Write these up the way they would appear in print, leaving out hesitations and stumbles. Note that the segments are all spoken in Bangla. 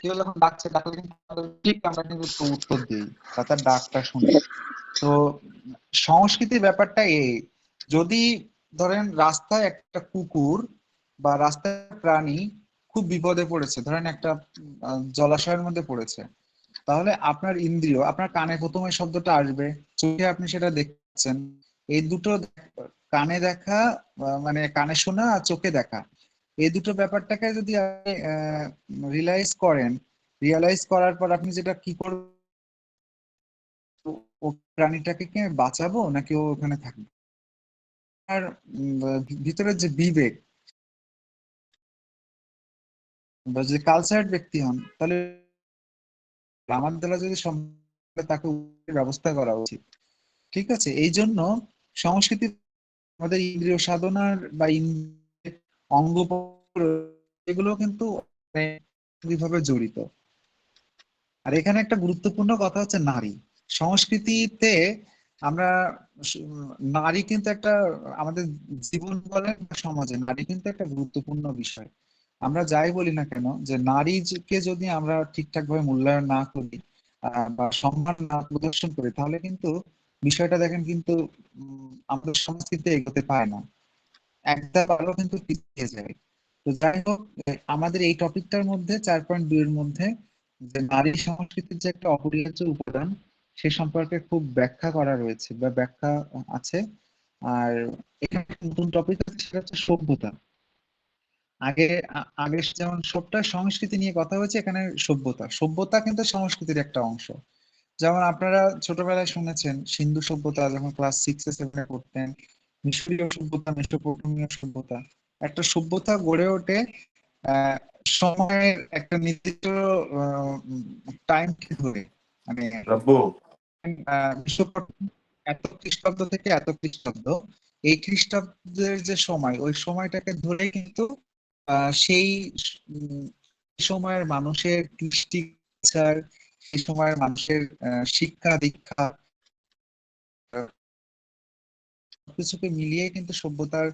কেউ যখন ডাকছে ডাকলে কিন্তু ঠিক আমরা কিন্তু উত্তর দিই বা তার ডাকটা শুনি। তো সংস্কৃতির ব্যাপারটা এই, যদি ধরেন রাস্তায় একটা কুকুর বা রাস্তায় প্রাণী খুব বিপদে পড়েছে, ধরেন একটা জলাশয়ের মধ্যে পড়েছে, তাহলে আপনার ইন্দ্রিয়, আপনার কানে প্রথমে শব্দটা আসবে, চোখে আপনি সেটা দেখছেন, এই দুটো কানে দেখা মানে কানে শোনা আর চোখে দেখা, এই দুটো ব্যাপারটাকে যদি আপনি রিয়ালাইজ করার পর আপনি যেটা কি করবেন, ও প্রাণীটাকে কি আমি বাঁচাবো নাকি ও ওখানে থাকবে? আর ভিতরে যে বিবেক, বা যদি কালচার্ড ব্যক্তি হন, তাহলে আমার দ্বারা যদি সম্ভব তাকে ব্যবস্থা করা উচিত। ঠিক আছে, এই জন্য সংস্কৃতি আমাদের ইন্দ্রিয় সাধনার বা অঙ্গ এগুলো কিন্তু ভাবে জড়িত। আর এখানে একটা গুরুত্বপূর্ণ কথা হচ্ছে নারী সংস্কৃতিতে। আমরা নারী কিন্তু একটা, আমাদের জীবন বলেন বা সমাজে নারী কিন্তু একটা গুরুত্বপূর্ণ বিষয়। আমরা যাই বলি না কেন, যে নারীকে যদি আমরা ঠিকঠাক ভাবে মূল্যায়ন না করি বা সম্মান না প্রদর্শন করি, তাহলে কিন্তু বিষয়টা দেখেন কিন্তু আমাদের সমাজ কিন্তু এগোতে পারে না, একটা ভালো কিন্তু পিছিয়ে যায়। তো যাই হোক, আমাদের এই টপিকটার মধ্যে 4.2 এর মধ্যে যে নারী সংস্কৃতির যে একটা অপরিহার্য উপাদান, সে সম্পর্কে খুব ব্যাখ্যা করা রয়েছে বা ব্যাখ্যা আছে। আর এখানে একটা নতুন টপিক আছে, সেটা হচ্ছে সভ্যতা। আগে আগে যেমন সবটা সংস্কৃতি নিয়ে কথা হয়েছে, এখানে সভ্যতা, সভ্যতা কিন্তু সংস্কৃতির একটা অংশ। যেমন আপনারা ছোটবেলায় শুনেছেন সিন্ধু সভ্যতা, যখন ক্লাস 6-7 পড়তেন, মিশরীয় সভ্যতা, মেসোপটেমীয় সভ্যতা। একটা সভ্যতা গড়ে ওঠে আহ সময়ের একটা নির্দিষ্ট টাইম ধরে, মানে রাব্বু, এত খ্রিস্টাব্দ থেকে এত খ্রিস্টাব্দ, এই খ্রিস্টাব্দের যে সময়, ওই সময়টাকে ধরে কিন্তু সেই উম, সময়ের মানুষের কৃষ্টি কালচার, সেই সময়ের মানুষের শিক্ষা দীক্ষা, সবকিছুকে মিলিয়ে কিন্তু সভ্যতার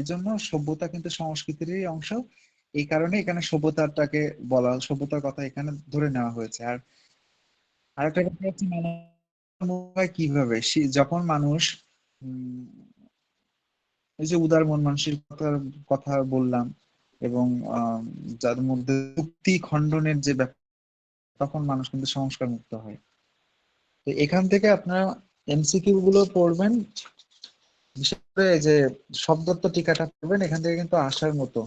এজন্য সভ্যতা কিন্তু সংস্কৃতিরই অংশ। এই কারণে এখানে সভ্যতাটাকে বলা, সভ্যতার কথা এখানে ধরে নেওয়া হয়েছে। আর আরেকটা কথা হচ্ছে কিভাবে যখন মানুষ উম, এই যে উদার মন মানসিকতার কথা বললাম, এবং আহ, যার মধ্যে যুক্তি খণ্ডনের যে ব্যাপার, তখন মানুষ কিন্তু সংস্কার মুক্ত হয়। তো এখান থেকে আপনারা এমসিকিউ গুলো পড়বেন, বিশেষ করে এই যে শব্দত্ব টিকাটা পড়বেন, এখান থেকে কিন্তু আসার মতো,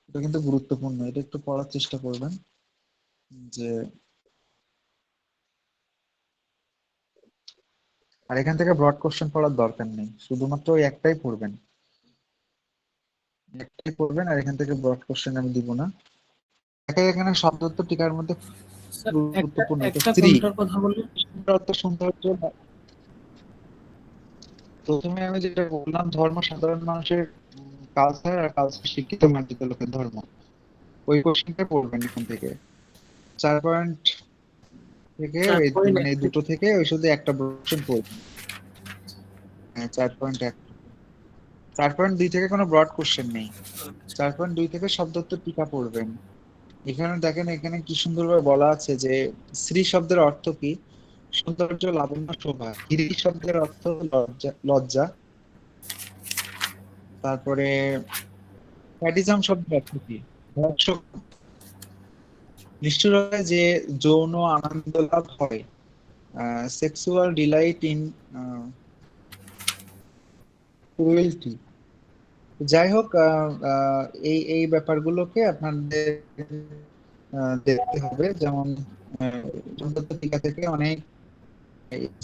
এটা কিন্তু গুরুত্বপূর্ণ, এটা একটু পড়ার চেষ্টা করবেন। যে আর এখান থেকে ব্রড কোশ্চেন পড়ার দরকার নেই, শুধুমাত্র ওই একটাই পড়বেন, একটাই পড়বেন, আর এখান থেকে ব্রড কোশ্চেন আমি দিব না। এখানে শব্দত্ব টিকার মধ্যে স্যার একটা গুরুত্বপূর্ণ একটা একটা স্ত্রী, কোনটার কথা বললেন? অর্থ সৌন্দর্য। প্রথমে আমি যেটা বললাম, ধর্ম সাধারণ মানুষের কালচার, আর কালচার শিক্ষিত মার্জিত লোকের ধর্ম, ওই কোশ্চেনটা পড়বেন এখান থেকে। 4 পয়েন্ট থেকে মানে এই 4.1 দুটো থেকে? থেকে ওই শুধু একটা কোশ্চেন পড়বেন। হ্যাঁ, 4.1। 4.2 থেকে কোনো ব্রড কোশ্চেন নেই, 4.2 থেকে শব্দত্ব টিকা পড়বেন। এখানে দেখেন, এখানে কি সুন্দরভাবে বলা আছে যে শ্রী শব্দের অর্থ কি? সৌন্দর্য, লাবণ্য, শোভা। গিরি শব্দের অর্থ লজ্জা, লজ্জা। তারপরে স্যাডিজম শব্দের অর্থ কি? ধর্ষক। নিষ্ঠুরতা যে যৌন আনন্দ লাভ হয়, সেক্সুয়াল ডিলাইট ইন ক্রুয়েলটি। যাই হোক, এই এই ব্যাপারগুলোকে আপনাদের দেখতে হবে। যেমন সৌন্দর্য টিকা থেকে অনেক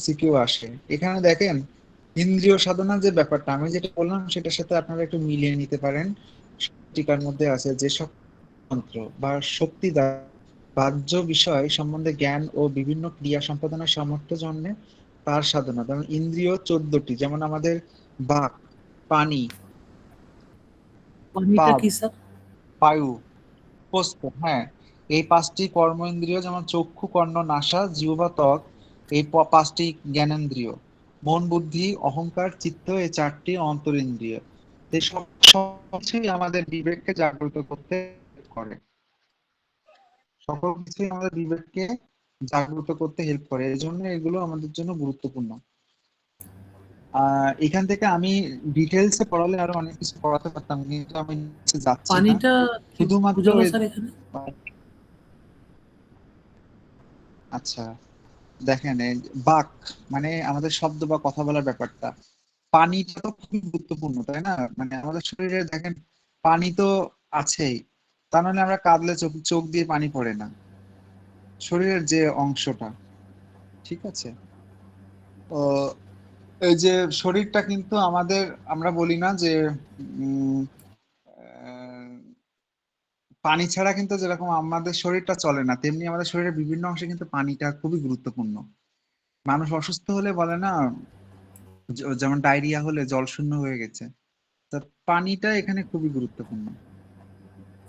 সিকিউ আসে। এখানে দেখেন, ইন্দ্রিয় সাধনা যে ব্যাপারটা আমি যেটা বললাম, সেটার সাথে আপনারা একটু মিলিয়ে নিতে পারেন। টিকার মধ্যে আছে যে সব তন্ত্র বা শক্তি দ্বারা বাহ্য বিষয় সম্বন্ধে জ্ঞান ও বিভিন্ন ক্রিয়া সম্পাদনের সামর্থ্য জন্মে, তার সাধনা। যেমন ইন্দ্রিয় 14টি, যেমন আমাদের বাক, পানি, পানিটা পাদ, কি স্যার? বায়ু, পোস্ত। হ্যাঁ, এই 5টি কর্মেন্দ্রিয়, যেমন চক্ষু, কর্ণ, নাসা, জিহ্বা, ত্বক, এই 5টি জ্ঞানেন্দ্রিয়। মন, বুদ্ধি, অহংকার, চিত্ত, এই 4টি অন্তরিন্দ্রিয়। এই সবকিছুই আমাদের বিবেককে জাগ্রত করতে করে। সকল কিছুই আমাদের বিবেককে জাগ্রত করতে হেল্প করে, এই জন্য এগুলো আমাদের জন্য গুরুত্বপূর্ণ। এখান থেকে আমি ডিটেলসে পড়ালে আরো অনেক কিছু পড়াতে পারতাম, কিন্তু আমি যাচ্ছি না। পানিটা কি শুধুমাত্র বোঝালো স্যার এখানে? আচ্ছা, দেখেন এই বাক মানে আমাদের শব্দ বা কথা বলার ব্যাপারটা, পানিটা তো খুবই গুরুত্বপূর্ণ, তাই না? মানে আমাদের শরীরে দেখেন পানি তো আছেই, তার মানে আমরা কাঁদলে চোখ চোখ দিয়ে পানি পড়ে না, শরীরের যে অংশটা, ঠিক আছে? তো এই যে শরীরটা কিন্তু আমাদের, আমরা বলি না যে উম, আহ, পানি ছাড়া কিন্তু যেরকম আমাদের শরীরটা চলে না, তেমনি আমাদের শরীরের বিভিন্ন অংশে কিন্তু পানিটা খুবই গুরুত্বপূর্ণ। মানুষ অসুস্থ হলে বলে না, যেমন ডায়রিয়া হলে জল শূন্য হয়ে গেছে, তা পানিটা এখানে খুবই গুরুত্বপূর্ণ।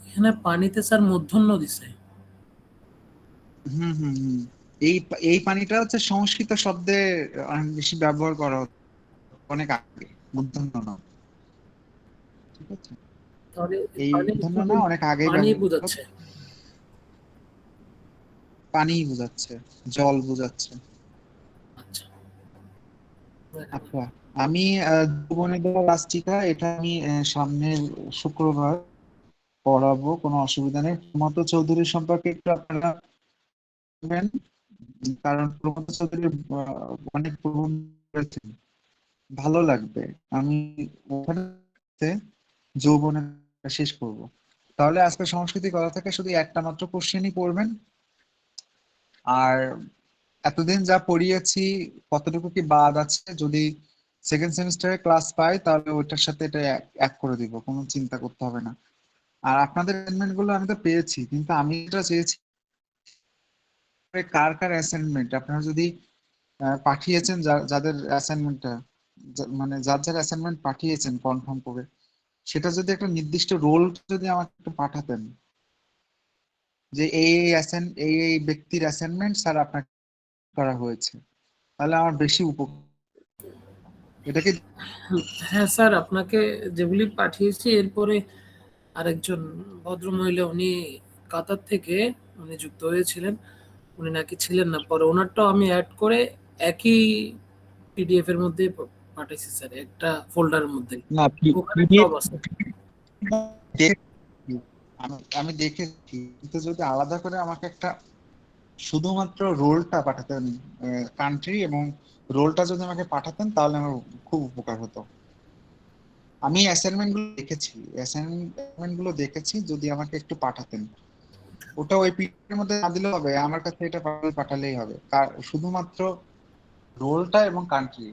এখানে পানিতে স্যার মূর্ধন্য দিছে। হুম হুম হুম। এই এই পানিটা হচ্ছে সংস্কৃত শব্দে অনেক বেশি ব্যবহার করা হতো, অনেক আগে, মূর্ধন্য না, ঠিক আছে? তাহলে এই পানি মূর্ধন্য শুধু না, অনেক আগেই পানি ব্যবহার হতো। বোঝাচ্ছে। পানিই বোঝাচ্ছে, জল বোঝাচ্ছে। আচ্ছা। আচ্ছা, আমি যৌবনের দ্বারা রাষ্ট্রিকা, এটা আমি সামনের শুক্রবার পড়াবো, কোনো অসুবিধা নেই। প্রমথ চৌধুরী সম্পর্কে একটু আপনারা জানবেন, কারণ প্রমথ চৌধুরী অনেক প্রবন্ধ রয়েছে, ভালো লাগবে। আমি ওখানে যৌবনে শেষ করব। তাহলে আজকে সংস্কৃতি কথা থেকে শুধু একটা মাত্র কোশ্চেনই পড়বেন। আর এতদিন যা পড়িয়েছি কতটুকু কি বাদ আছে, যদি সেকেন্ড সেমিস্টারে ক্লাস পাই তাহলে ওইটার সাথে এটা এক করে দিব, কোনো চিন্তা করতে হবে না। আর আপনাদের অ্যাসাইনমেন্ট গুলো আমি তো পেয়েছি, কিন্তু আমি যেটা চেয়েছি কার কার অ্যাসাইনমেন্ট আপনারা যদি পাঠিয়েছেন, যাদের অ্যাসাইনমেন্টটা, মানে যার যার অ্যাসাইনমেন্ট পাঠিয়েছেন কনফার্ম করে, সেটা যদি একটা নির্দিষ্ট রোল যদি আমাকে একটু পাঠাতেন, যে এই এই ব্যক্তির অ্যাসাইনমেন্ট স্যার আপনাকে করা হয়েছে, তাহলে আমার বেশি উপকার। এটা কি? হ্যাঁ স্যার, আপনাকে যেগুলি পাঠিয়েছি এরপরে আরেকজন ভদ্রমহিলা, উনি কাতার থেকে উনি যুক্ত হয়েছিলেন, উনি নাকি ছিলেন না, পরে ওনারটাও আমি অ্যাড করে একই পিডিএফ এর মধ্যে পাঠাইছি স্যার, একটা ফোল্ডারের মধ্যে। না, ওখানে PDF সব আছে। আমি আমি দেখেছি, কিন্তু যদি আলাদা করে আমাকে একটা শুধুমাত্র রোলটা পাঠাতেন, কান্ট্রি এবং রোলটা যদি আমাকে পাঠাতেন তাহলে আমার খুব উপকার হতো। আমি অ্যাসাইনমেন্ট গুলো দেখেছি, যদি আমাকে একটু পাঠাতেন। ওটা ওই পিডিএফ এর মধ্যে না দিলেও হবে, আমার কাছে এটা পাঠালেই হবে। শুধুমাত্র রোলটা এবং কান্ট্রি,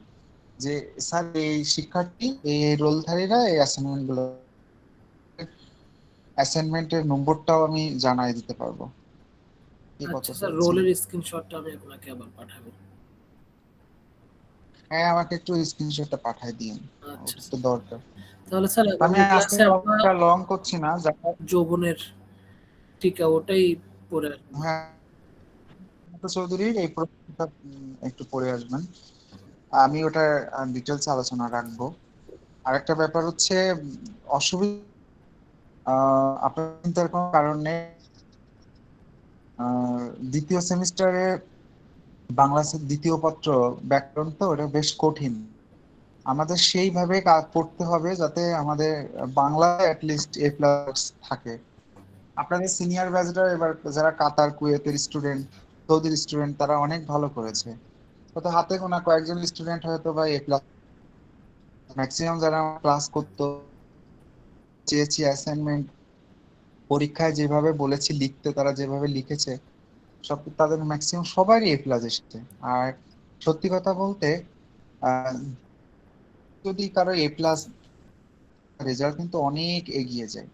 যে স্যার এই শিক্ষার্থী এই রোলধারীরা এই অ্যাসাইনমেন্টের নম্বরটাও আমি জানাই দিতে পারবো কে কত আচ্ছা স্যার, পেয়েছেন। রোলের স্ক্রিনশটটা আমি আপনাকে আবার পাঠাবো। হ্যাঁ, আমাকে একটু স্ক্রিনশটটা পাঠিয়ে দিন, আচ্ছা ওটা তো স্যার। দরকার। তাহলে স্যার আমি আগামী আজকে ক্লাসে আমরা লংটা লং করছি না, যৌবনের টিকা ওটাই পড়ে আসবো। হ্যাঁ, চৌধুরীর এই প্রশ্নটা একটু পড়ে আসবেন, আমি ওটা ডিটেলস আলোচনা রাখবো। আরেকটা ব্যাপার হচ্ছে অসুবিধা, আপনার চিন্তার কোনো কারণ নেই। দ্বিতীয় সেমিস্টারে বাংলা দ্বিতীয় পত্র ব্যাকরণ তো ওটা বেশ কঠিন, আমাদের সেইভাবে কাজ করতে হবে যাতে আমাদের বাংলায় অ্যাটলিস্ট A+ থাকে। আপনাদের সিনিয়র ব্যাচরা এবার যারা কাতার কুয়েতের স্টুডেন্ট, সৌদির স্টুডেন্ট, তারা অনেক ভালো করেছে, কত হাতে গোনা কয়েকজন স্টুডেন্ট হয়তো বা A+। ম্যাক্সিমাম যারা ক্লাস করতো, চেয়েছি অ্যাসাইনমেন্ট, পরীক্ষায় যেভাবে বলেছি লিখতে তারা যেভাবে লিখেছে, সব তাদের ম্যাক্সিমাম সবারই A+ এসেছে। আর সত্যি কথা বলতে আহ, যদি কারো A+, রেজাল্ট কিন্তু অনেক এগিয়ে যায়।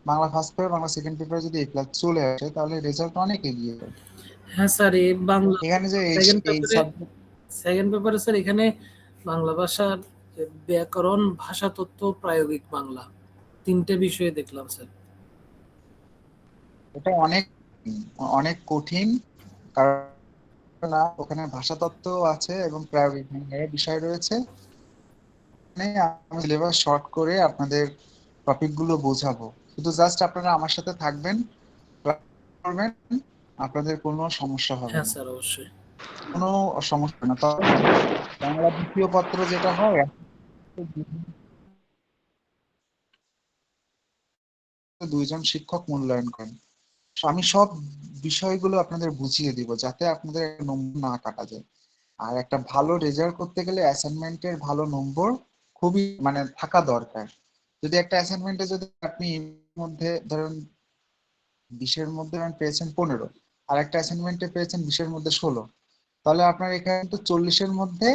Bangla first paper Bangla second পেপারে যদি A+ চলে আসে তাহলে রেজাল্ট অনেক এগিয়ে যায়। হ্যাঁ স্যার, এই বাংলা এখানে যে সেকেন্ড এই পেপারে, সাবজেক্ট, স্যার এখানে বাংলা ভাষার যে ব্যাকরণ, ভাষাতত্ত্ব, প্রায়োগিক বাংলা, তিনটে বিষয়ে দেখলাম স্যার। এটা অনেক অনেক কঠিন, কারণ না ওখানে ভাষাতত্ত্ব আছে এবং প্রায়োগিক জ্ঞানের বিষয় রয়েছে। মানে আমি সিলেবাস শর্ট করে আপনাদের টপিক গুলো বোঝাবো, শুধু জাস্ট আপনারা আমার সাথে থাকবেন, করবেন, আপনাদের কোনো সমস্যা হবে হ্যাঁ না, স্যার, অবশ্যই। কোনো সমস্যা না। তবে বাংলা দ্বিতীয় পত্র যেটা হয়, দুইজন শিক্ষক মূল্যায়ন করেন। আমি সব বিষয়গুলো আপনাদের বুঝিয়ে দিব যাতে আপনাদের নম্বর না কাটা যায়। আর একটা ভালো রেজাল্ট করতে গেলে অ্যাসাইনমেন্টের ভালো নম্বর খুবই মানে থাকা দরকার। যদি একটা অ্যাসাইনমেন্টে যদি আপনি এর মধ্যে ধরেন 20-এর মধ্যে পেয়েছেন 15, আর একটা অ্যাসাইনমেন্টে পেয়েছেন 20-এর মধ্যে 16, তাহলে আপনার এখানে তো 40-এর মধ্যে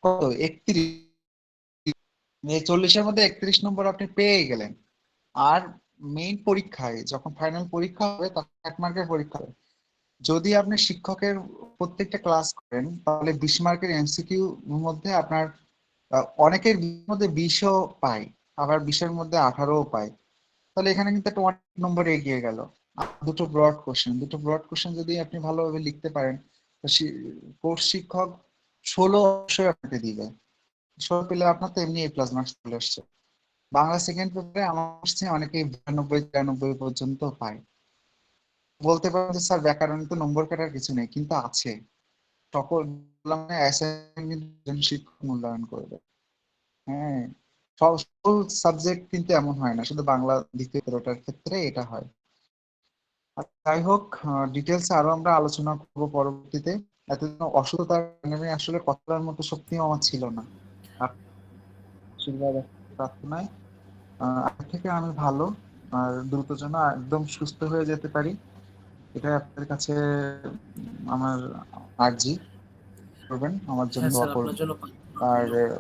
কত 31, এই 40-এর মধ্যে 31 নম্বর আপনি পেয়ে গেলেন। আর মেইন পরীক্ষায় যখন ফাইনাল পরীক্ষা হবে তখন 1 মার্কের পরীক্ষা হবে। যদি আপনি শিক্ষকের প্রত্যেকটা ক্লাস করেন তাহলে 20 মার্কের এমসিকিউ মধ্যে আপনার অনেকের 20-এর মধ্যে 20ও পায়, আবার 20-এর মধ্যে 18ও পায়। তাহলে এখানে কিন্তু একটা 1 নম্বর এগিয়ে গেল। আর দুটো ব্রড কোশ্চেন যদি আপনি ভালোভাবে লিখতে পারেন, তো কোর্স শিক্ষক 16 অবশ্যই আপনাকে দিবে। 16 পেলে আপনার তো এমনি A+ মার্কস চলে আসছে। বাংলা সেকেন্ড পেপারে আমার আসছে অনেকেই 92-93 পর্যন্ত পায়। বলতে পারেন যে স্যার ব্যাকরণে তো নম্বর কাটার কিছু নেই, কিন্তু আছে। সকল মানে অ্যাসাইনমেন্ট শিক্ষক মূল্যায়ন করবে। হ্যাঁ, সকল সাবজেক্ট কিন্তু এমন হয় না, শুধু বাংলা দ্বিতীয় পত্রটার ক্ষেত্রে এটা হয়। আর যাই হোক, ডিটেলস আরো আমরা আলোচনা করবো পরবর্তীতে। এতদিন অসুস্থতার কারণে আসলে কথার মতো শক্তিও আমার ছিল না। আপনার আশীর্বাদ প্রার্থনায় আগে থেকে আমি ভালো আর দ্রুত যেন একদম সুস্থ হয়ে যেতে পারি, এটা আপনাদের কাছে আমার আর্জি। করবেন, আমার জন্য হ্যাঁ দোয়া স্যার, আপনার করবেন। জন্য প্রার্থনা আর রইলো।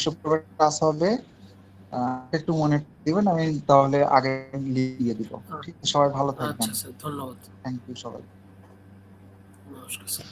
শুক্রবার ক্লাস হবে, একটু মনে দিবেন, আমি তাহলে আগে লিখে দিব। ঠিক আছে, সবাই ভালো থাকবেন। আচ্ছা স্যার, ধন্যবাদ। থ্যাংক ইউ সবাই। নমস্কার স্যার।